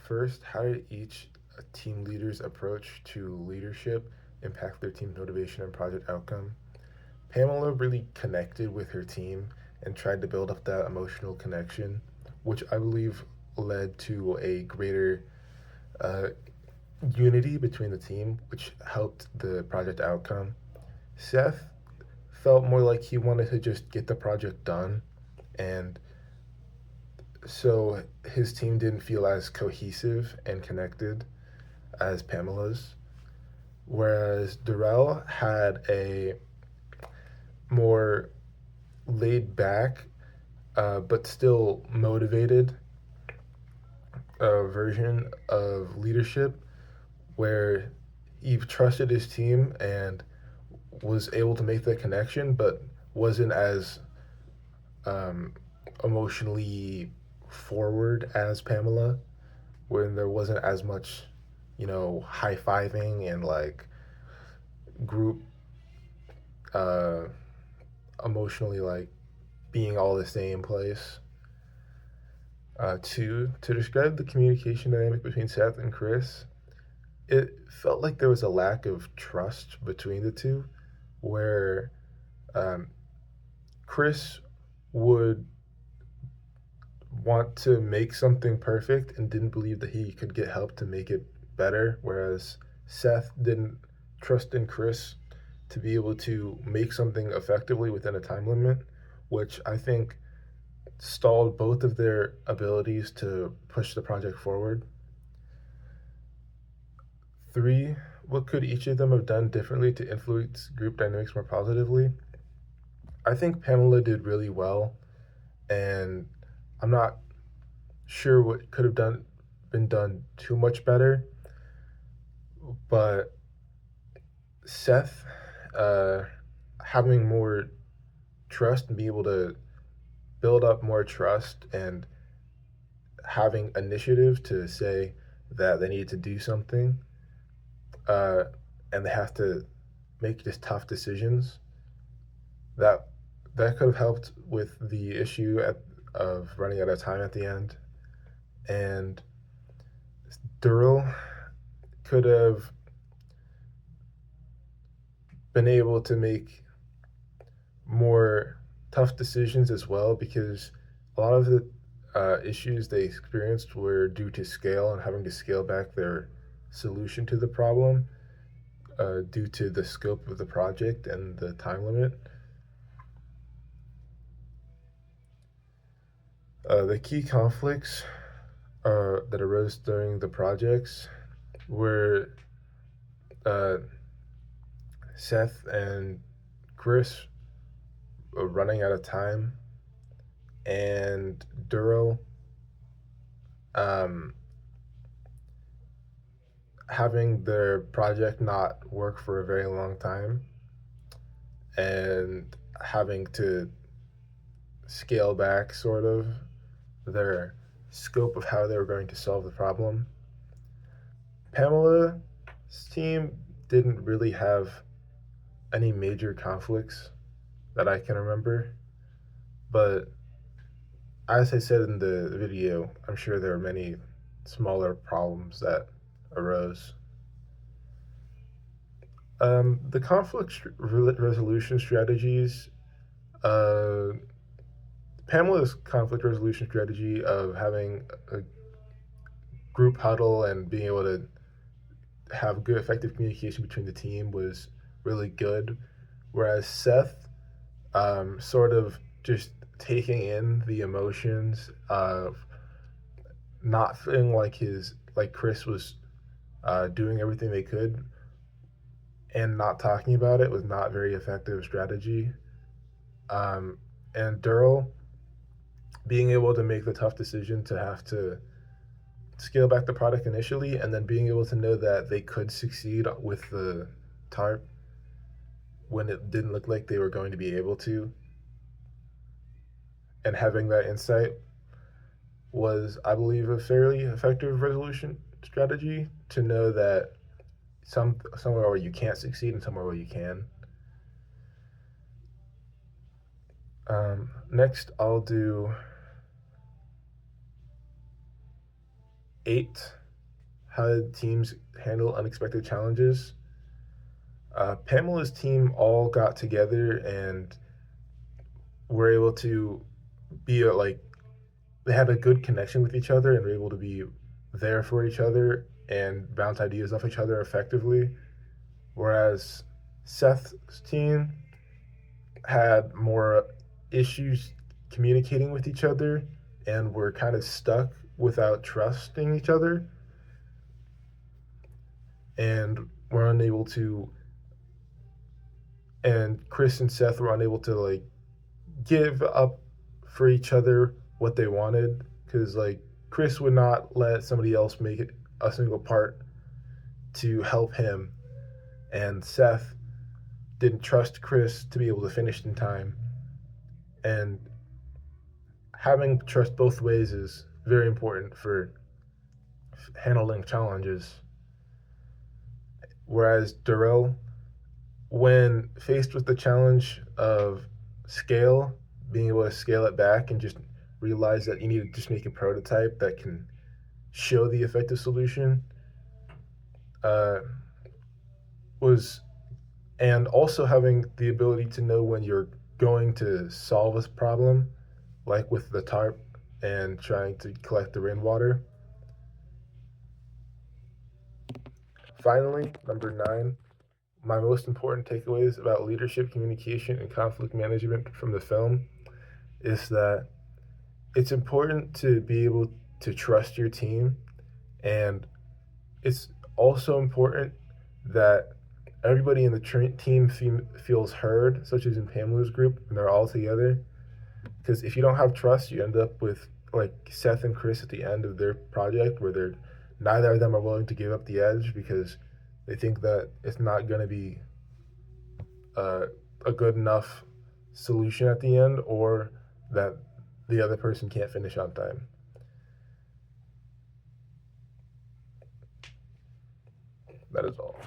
First, how did each team leader's approach to leadership impact their team's motivation and project outcome? Pamela really connected with her team and tried to build up that emotional connection, which I believe led to a greater uh, unity between the team, which helped the project outcome. Seth felt more like he wanted to just get the project done, and so his team didn't feel as cohesive and connected as Pamela's. Whereas Durrell had a more laid back, but still motivated version of leadership where he trusted his team and was able to make that connection, but wasn't as um, emotionally forward as Pamela, when there wasn't as much, high fiving and like group uh, emotionally like being all the same place. Two, to describe the communication dynamic between Seth and Chris, it felt like there was a lack of trust between the two, where um, Chris would want to make something perfect and didn't believe that he could get help to make it better, whereas Seth didn't trust in Chris to be able to make something effectively within a time limit, which I think stalled both of their abilities to push the project forward. Three, what could each of them have done differently to influence group dynamics more positively? I think Pamela did really well, and I'm not sure what could have done been done too much better. But Seth, uh, having more trust and be able to build up more trust and having initiative to say that they need to do something, uh, and they have to make just tough decisions. That that could have helped with the issue of running out of time at the end. And Durrell could have been able to make more tough decisions as well, because a lot of the issues they experienced were due to scale and having to scale back their solution to the problem due to the scope of the project and the time limit. The key conflicts that arose during the projects were uh, Seth and Chris running out of time, and Duro um, having their project not work for a very long time and having to scale back sort of their scope of how they were going to solve the problem. Pamela's team didn't really have any major conflicts that I can remember, but as I said in the video, I'm sure there are many smaller problems that arose. The resolution strategies, uh, Pamela's conflict resolution strategy of having a group huddle and being able to have good, effective communication between the team was really good. Whereas Seth, sort of just taking in the emotions of not feeling like Chris was doing everything they could and not talking about it was not very effective strategy. Um, and Durrell being able to make the tough decision to have to scale back the product initially and then being able to know that they could succeed with the tarp when it didn't look like they were going to be able to, and having that insight was, I believe, a fairly effective resolution strategy to know that somewhere where you can't succeed and somewhere where you can. Next, I'll do 8, how did teams handle unexpected challenges? Pamela's team all got together and were able to be they had a good connection with each other and were able to be there for each other and bounce ideas off each other effectively. Whereas Seth's team had more issues communicating with each other and were kind of stuck without trusting each other and were unable to and Chris and Seth were unable to give up for each other what they wanted because Chris would not let somebody else make it a single part to help him, and Seth didn't trust Chris to be able to finish in time. And having trust both ways is very important for handling challenges. Whereas Darrell, when faced with the challenge of scale, being able to scale it back and just realize that you need to just make a prototype that can show the effective solution, was and also having the ability to know when you're going to solve a problem, like with the tarp and trying to collect the rainwater. Finally, number 9, my most important takeaways about leadership, communication, and conflict management from the film is that it's important to be able to trust your team, and it's also important that everybody in the team feels heard, such as in Pamela's group, and they're all together. Because if you don't have trust, you end up with like Seth and Chris at the end of their project, where they're neither of them are willing to give up the edge because they think that it's not going to be a good enough solution at the end, or that the other person can't finish on time. That is all.